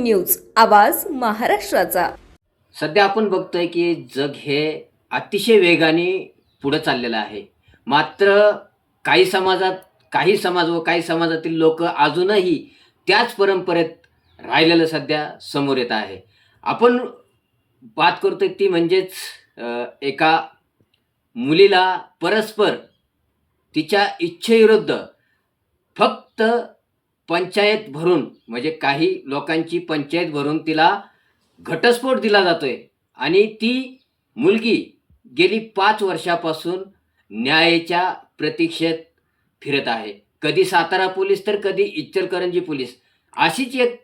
News, आवाज महाराष्ट्राचा। सध्या आपण बघतोय की जग हे अतिशय वेगाने पुढे चाललेलं आहे. मात्र काही समाज व काही समाजातील लोक अजूनही त्याच परंपरेत राहिलेलं सध्या समोर येत आहे. आपण बात करतोय ती म्हणजेच एका मुलीला परस्पर तिच्या इच्छेविरुद्ध फक्त पंचायत भरून, म्हणजे काही लोकांची पंचायत भरून तिला घटस्फोट दिला जातोय आणि ती मुलगी गेली 5 वर्षापासून न्यायाच्या प्रतीक्षेत फिरत आहे. कधी सातारा पोलीस तर कधी इचलकरंजी पोलीस. अशीच एक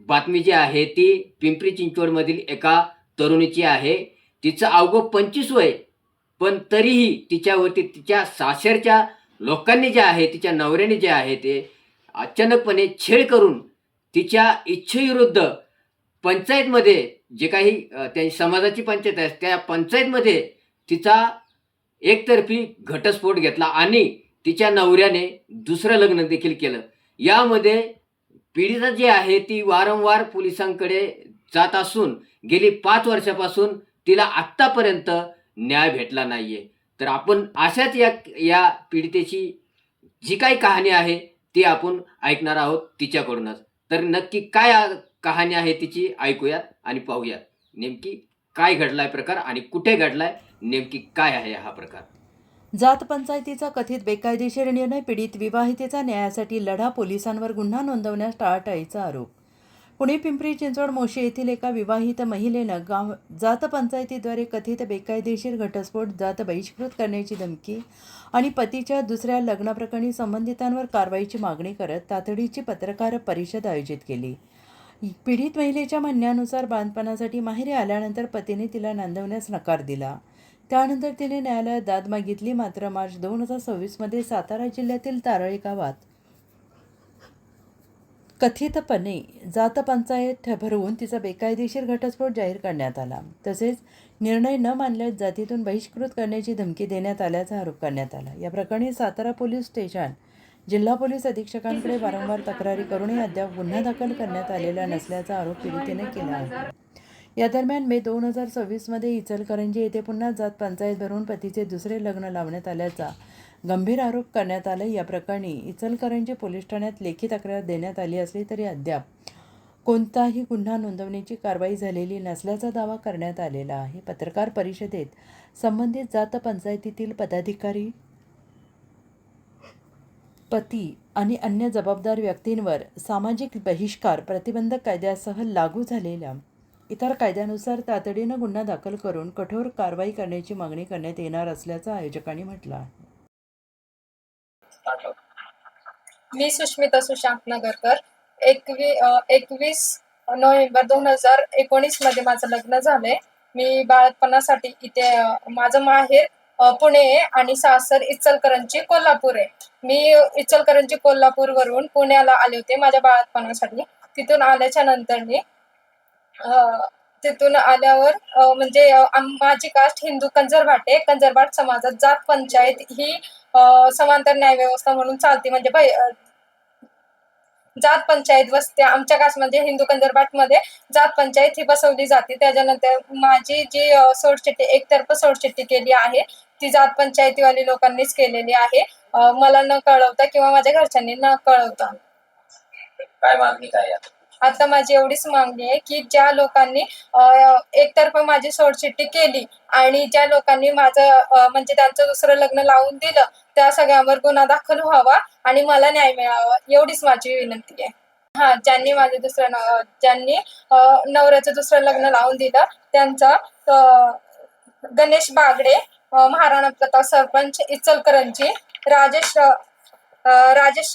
बातमी जी आहे ती पिंपरी चिंचवडमधील एका तरुणीची आहे. तिचं अवघं 25 वय, पण तरीही तिच्यावरती तिच्या सासरच्या लोकांनी जे आहे, तिच्या नवऱ्याने जे आहे ते अचानकपणे छेड करून तिच्या इच्छेविरुद्ध पंचायतमध्ये जे काही त्या समाजाची पंचायत आहे त्या पंचायतमध्ये तिचा एकतर्फी घटस्फोट घेतला आणि तिच्या नवऱ्याने दुसरं लग्न देखील केलं. यामध्ये पीडिता जी आहे ती वारंवार पोलिसांकडे जात असून गेली 5 वर्षापासून तिला आत्तापर्यंत न्याय भेटला नाहीये. तर आपण अशाच या पीडितेची जी काही कहाणी आहे ती आपण ऐकणार आहोत तिच्याकडूनच. तर नक्की काय कहाणी आहे तिची ऐकूयात आणि पाहूयात नेमकी काय घडलाय प्रकार आणि कुठे घडलाय, नेमकी काय आहे हा प्रकार. जात पंचायतीचा कथित बेकायदेशीर निर्णय, पीडित विवाहितेचा न्यायासाठी लढा, पोलिसांवर गुन्हा नोंदवण्यास टाळाटाळीचा आरोप. पुणे पिंपरी चिंचवड मोशी येथील एका विवाहित महिलेनं जात पंचायतीद्वारे कथित बेकायदेशीर घटस्फोट, जात बहिष्कृत करण्याची धमकी आणि पतीच्या दुसऱ्या लग्नाप्रकरणी संबंधितांवर कारवाईची मागणी करत तातडीची पत्रकार परिषद आयोजित केली. पीडित महिलेच्या म्हणण्यानुसार बाळंतपणासाठी माहेरी आल्यानंतर पतीने तिला नांदवण्यास नकार दिला. त्यानंतर तिने न्यायालयात दाद मागितली. मात्र मार्च 2026 मध्ये सातारा जिल्ह्यातील तारळी गावात कथितपणे जात पंचायत भरवून तिचा बेकायदेशीर घटस्फोट जाहीर करण्यात आला. तसेच निर्णय न मानल्यास जातीतून बहिष्कृत करण्याची धमकी देण्यात आल्याचा आरोप करण्यात आला. या प्रकरणी सातारा पोलीस स्टेशन जिल्हा पोलीस अधीक्षकांकडे वारंवार तक्रारी करूनही अद्याप गुन्हा दाखल करण्यात आलेला नसल्याचा आरोप पीडितेने केला आहे. या दरम्यान मे 2026 मध्ये इचलकरंजी येथे पुन्हा जात पंचायत भरून पतीचे दुसरे लग्न लावण्यात आल्याचा गंभीर आरोप करण्यात आला. या प्रकरणी इचलकरंजी पोलीस ठाण्यात लेखी तक्रार देण्यात आली असली तरी अद्याप कोणताही गुन्हा नोंदवण्याची कारवाई झालेली नसल्याचा दावा करण्यात आलेला आहे. पत्रकार परिषदेत संबंधित जात पंचायतीतील पदाधिकारी, पती आणि अन्य जबाबदार व्यक्तींवर सामाजिक बहिष्कार प्रतिबंधक कायद्यासह लागू झालेल्या इतर कायद्यानुसार तातडीनं गुन्हा दाखल करून कठोर कारवाई करण्याची मागणी करण्यात येणार असल्याचं आयोजकांनी म्हटलं आहे. मी सुष्मिता सुशांत नगरकर. 21 नोव्हेंबर 2019 मध्ये माझं लग्न झालंय. मी बाळंतपणासाठी इथे माझं माहेर पुणे आहे आणि सासर इचलकरंजी कोल्हापूर आहे. मी इचलकरंजी कोल्हापूर वरून पुण्याला आले होते माझ्या बाळंतपणासाठी. तिथून आल्याच्या नंतर मी तिथून आल्यावर म्हणजे माझी कास्ट हिंदू कंजरभाट आहे. कंजरभाट समाजात जात पंचायत ही समांतर न्याय व्यवस्था म्हणून चालते. म्हणजे जात पंचायत बसते आमच्या कास्टमध्ये. हिंदू कंजरभाट मध्ये जात पंचायत ही बसवली जाते. त्याच्यानंतर माझी जी सोडचिठ्ठी, एकतर्फ सोडचिठ्ठी केली आहे ती जात पंचायतीवाली लोकांनीच केलेली आहे, मला न कळवता किंवा माझ्या घरच्यांनी न कळवता. काय मागणी काय आहे? आता माझी एवढीच मागणी आहे की ज्या लोकांनी एकतर्फ माझी सोडचिठ्ठी केली आणि ज्या लोकांनी माझं म्हणजे त्यांचं दुसरं लग्न लावून दिलं त्या सगळ्यांवर गुन्हा दाखल व्हावा आणि मला न्याय मिळावा, एवढीच माझी विनंती आहे. ज्यांनी नवऱ्याचं दुसरं लग्न लावून दिलं त्यांचं गणेश बागडे, महाराणा प्रताप सरपंच इचलकरंजी, राजेश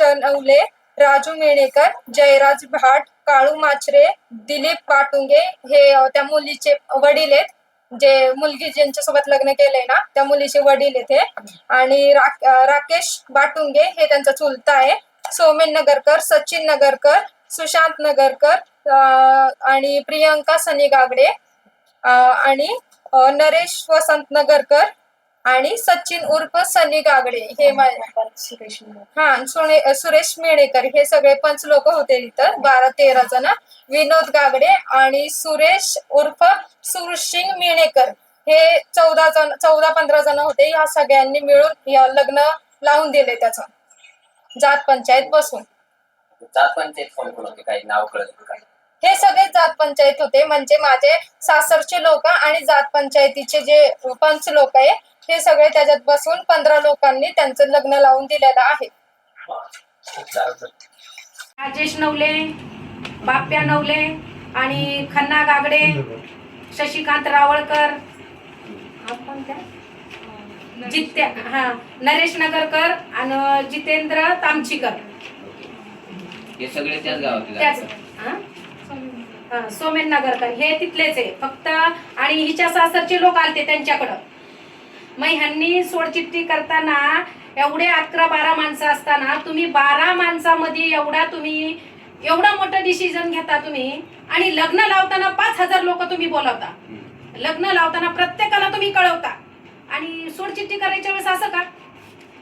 नवले, राजू मेणेकर, जयराज भाट, काळू माचरे, दिलीप पाटुंगे हे त्या मुलीचे वडील आहेत. जे मुलगी ज्यांच्यासोबत लग्न केलंय ना त्या मुलीचे वडील आहेत हे. आणि राकेश बाटुंगे हे त्यांचा चुलता आहे. सोमेन नगरकर, सचिन नगरकर, सुशांत नगरकर आणि प्रियंका सनी गागडे आणि नरेश वसंत नगरकर आणि सचिन उर्फ सनी गागडे हे सुरेश मेणेकर हे सगळे पंच लोक होते इथं 12-13 जण. विनोद गागडे आणि सुरेश उर्फ सुरसिंग मेणेकर हे 14-15 जण होते. या सगळ्यांनी मिळून या लग्न लावून दिले त्याचं जात पंचायत बसून. जात पंचायत कोण कोण होते, काही नाव कळत काय? हे सगळे जात पंचायत होते, म्हणजे माझे सासरचे लोक आणि जात पंचायतीचे जे पंच लोक आहे हे सगळे त्याच्यात बसून 15 लोकांनी त्यांचं लग्न लावून दिलेलं आहे. राजेश नवले, बाप्या नवले आणि खन्ना गागडे, शशिकांत रावळकर, जित्या नरेश नगरकर आणि जितेंद्र तामचीकर, हे सगळे त्याच गावातले त्याच सोमेन नगरकर हे तिथलेच आहे फक्त. आणि हिच्या सासरचे लोक आलते त्यांच्याकडं. मग ह्यांनी सोडचिठ्ठी करताना एवढे 11-12 माणसं असताना तुम्ही 12 माणसामध्ये एवढा मोठा डिसिजन घेता तुम्ही. आणि लग्न लावताना 5,000 लोक तुम्ही बोलावता, लग्न लावताना प्रत्येकाला तुम्ही कळवता आणि सोडचिठ्ठी करायच्या वेळेस असं का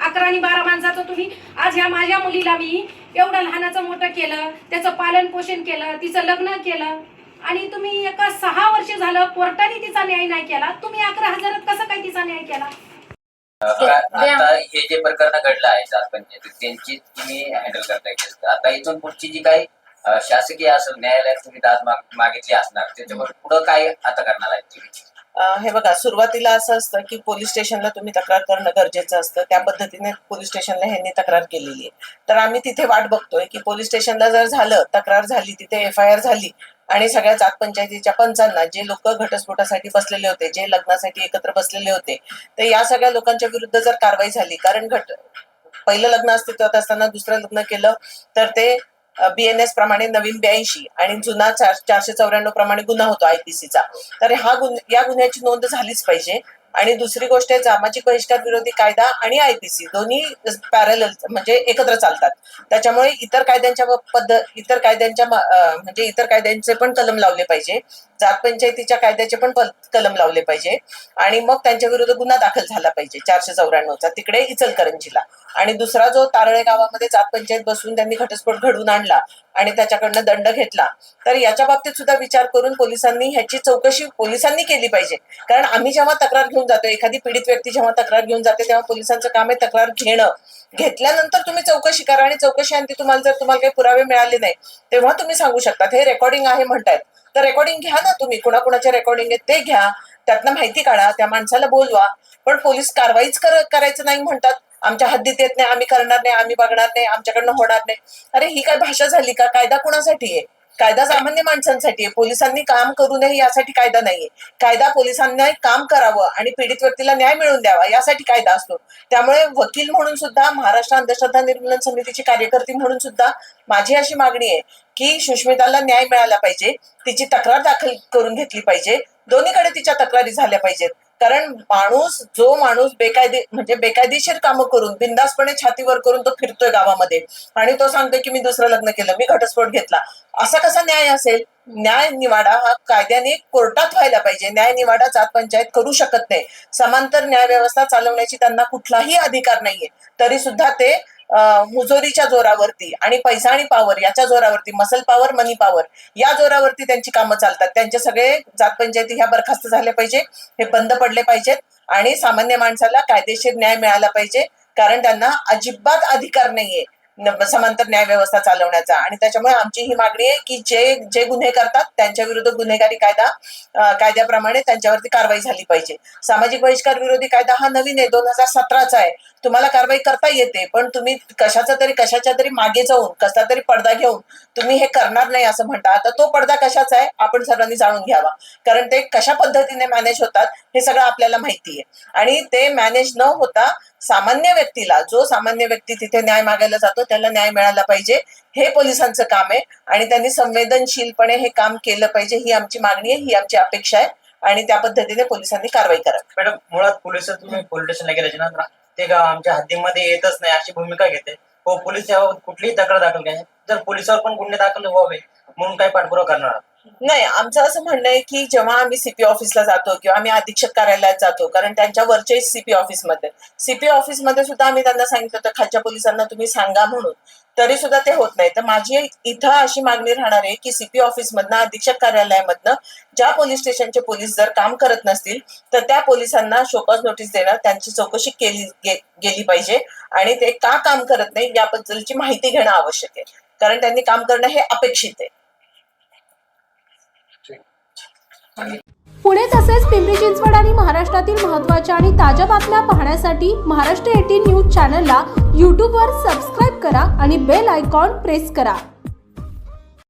11 आणि 12 माणसाचं तुम्ही. आज ह्या माझ्या मुलीला मी एवढं लहानाचं मोठं केलं, त्याचं पालन पोषण केलं, तिचं लग्न केलं आणि तुम्ही एका 6 वर्ष झालं कोर्टाने तिचा न्याय नाही केला. तुम्ही 11,000 कसं काय तिचा न्याय केला? आता हे जे प्रकरण घडलं आहे जात पंचायत त्यांची तुम्ही हँडल करताय. आता इथून पुढची जी काही शासकीय असेल न्यायालयात तुम्ही दाद मागितली असणार त्याच्यावर पुढं काय आता करणार आहे तुम्ही? हे बघा, सुरुवातीला असं असतं की पोलीस स्टेशनला तुम्ही तक्रार करणं गरजेचं असतं. त्या पद्धतीने पोलीस स्टेशनला ह्यांनी तक्रार केलेली आहे. तर आम्ही तिथे वाट बघतोय की पोलीस स्टेशनला जर झालं, तक्रार झाली, तिथे FIR झाली आणि सगळ्या जात पंचायतीच्या पंचांना, जे लोक घटस्फोटासाठी बसलेले होते, जे लग्नासाठी एकत्र बसलेले होते, तर या सगळ्या लोकांच्या विरुद्ध जर कारवाई झाली, कारण पहिलं लग्न अस्तित्वात असताना दुसरं लग्न केलं तर ते BNS प्रमाणे नवीन 82 आणि जुना 494 प्रमाणे गुन्हा होतो IPCचा. तर या गुन्ह्याची नोंद झालीच पाहिजे. आणि दुसरी गोष्ट आहे, सामाजिक बहिष्कार विरोधी कायदा आणि IPC दोन्ही पॅरलल म्हणजे एकत्र चालतात. त्याच्यामुळे इतर कायद्यांचे पण कलम लावले पाहिजे, जात पंचायतीच्या कायद्याचे पण कलम लावले पाहिजे आणि मग त्यांच्या विरुद्ध गुन्हा दाखल झाला पाहिजे 494चा तिकडे इचलकरंजीला. आणि दुसरा जो तारळे गावामध्ये जात पंचायत बसून त्यांनी घटस्फोट घडवून आणला आणि त्याच्याकडनं दंड घेतला, तर याच्या बाबतीत सुद्धा विचार करून पोलिसांनी ह्याची चौकशी केली पाहिजे. कारण आम्ही जेव्हा तक्रार घेऊन जातो, एखादी पीडित व्यक्ती जेव्हा तक्रार घेऊन जाते, तेव्हा पोलिसांचं काम आहे तक्रार घेणं. घेतल्यानंतर तुम्ही चौकशी करा आणि चौकशी अंती तुम्हाला काही पुरावे मिळाले नाही तेव्हा तुम्ही सांगू शकता. हे रेकॉर्डिंग आहे म्हणतायत, तर रेकॉर्डिंग घ्या ना तुम्ही, कुणाकुणाचे रेकॉर्डिंग आहेत ते घ्या, त्यातनं माहिती काढा, त्या माणसाला बोलवा. पण पोलीस कारवाईच करायचं नाही म्हणतात. आमच्या हद्दीत येत नाही, आम्ही करणार नाही, आम्ही बघणार नाही, आमच्याकडनं होणार नाही. अरे ही काय भाषा झाली का? कायदा कुणासाठी आहे? कायदा सामान्य माणसांसाठी आहे. पोलिसांनी काम करू नये यासाठी कायदा नाहीये. कायदा पोलिसांनी काम करावं आणि पीडित व्यक्तीला न्याय मिळवून द्यावा यासाठी कायदा असतो. त्यामुळे वकील म्हणून सुद्धा, महाराष्ट्र अंधश्रद्धा निर्मूलन समितीची कार्यकर्ती म्हणून सुद्धा माझी अशी मागणी आहे की सुष्मिताला न्याय मिळाला पाहिजे, तिची तक्रार दाखल करून घेतली पाहिजे, दोन्हीकडे तिच्या तक्रारी झाल्या पाहिजेत. कारण जो माणूस बेकायदेशीर कामं करून बिंदासपणे छातीवर करून तो फिरतोय गावामध्ये आणि तो सांगतोय की मी दुसरं लग्न केलं, मी घटस्फोट घेतला, असा कसा न्याय असेल? न्याय निवाडा हा कायद्याने कोर्टात व्हायला पाहिजे. न्याय निवाडा जात पंचायत करू शकत नाही. समांतर न्याय व्यवस्था चालवण्याची त्यांना कुठलाही अधिकार नाहीये. तरी सुद्धा ते मुजोरीच्या जोरावरती आणि पैसा आणि पॉवर याच्या जोरावरती, मसल पॉवर, मनी पॉवर या जोरावरती त्यांची कामं चालतात. त्यांचे सगळे जात पंचायती ह्या बरखास्त झाल्या पाहिजे, हे बंद पडले पाहिजेत आणि सामान्य माणसाला कायदेशीर न्याय मिळाला पाहिजे. कारण त्यांना अजिबात अधिकार नाहीये समांतर न्याय व्यवस्था चालवण्याचा. आणि त्याच्यामुळे आमची ही मागणी आहे की जे गुन्हे करतात त्यांच्या विरुद्ध गुन्हेगारी कायद्याप्रमाणे त्यांच्यावरती कारवाई झाली पाहिजे. सामाजिक बहिष्कार विरोधी कायदा हा नवीन आहे, 2017चा आहे. तुम्हाला कारवाई करता येते, पण तुम्ही कशाच्या तरी मागे जाऊन कसला तरी पडदा घेऊन तुम्ही हे करणार नाही असं म्हणता. आता तो पडदा कशाचा आहे आपण सर्वांनी जाणून घ्यावा, कारण ते कशा पद्धतीने मॅनेज होतात हे सगळं आपल्याला माहिती आहे. आणि ते मॅनेज न होता जो सामान्य व्यक्ती तिथे न्याय मागायला जातो त्याला न्याय मिळाला पाहिजे, हे पोलिसांचं काम आहे आणि त्यांनी संवेदनशीलपणे हे काम केलं पाहिजे. ही आमची मागणी आहे, ही आमची अपेक्षा आहे आणि त्या पद्धतीने पोलिसांनी कारवाई करावी. मॅडम, मुळात तुम्ही पोलीस स्टेशनला गेल्याच्या नंतर ते गाव आमच्या हद्दीमध्ये येतच नाही अशी भूमिका घेते व पोलीस याबाबत कुठलीही तक्रार दाखल केली, जर पोलिसावर पण गुन्हे दाखल व्हावे म्हणून काय पाठपुरावा करणार? नाही, आमचं असं म्हणणं आहे की जेव्हा आम्ही सीपी ऑफिसला जातो किंवा आम्ही अधीक्षक कार्यालयात जातो, कारण त्यांच्या वरचे सीपी ऑफिसमध्ये सुद्धा आम्ही त्यांना सांगितलं होतं खालच्या पोलिसांना तुम्ही सांगा म्हणून, तरी सुद्धा ते होत नाही. तर माझी इथं अशी मागणी राहणार आहे की सीपी ऑफिसमधनं, अधीक्षक कार्यालयामधनं ज्या पोलीस स्टेशनचे पोलीस जर काम करत नसतील तर त्या पोलिसांना शोकॉज नोटीस देणं, त्यांची चौकशी गेली पाहिजे आणि ते का काम करत नाही याबद्दलची माहिती घेणं आवश्यक आहे, कारण त्यांनी काम करणं हे अपेक्षित आहे. पुणे तसेच पिंपरी चिंचवड आणि महाराष्ट्रातील महत्त्वाच्या आणि ताज्या बातम्या पाहण्यासाठी महाराष्ट्र 18 न्यूज चॅनलला यूट्यूबवर सबस्क्राईब करा आणि बेल आयकॉन प्रेस करा.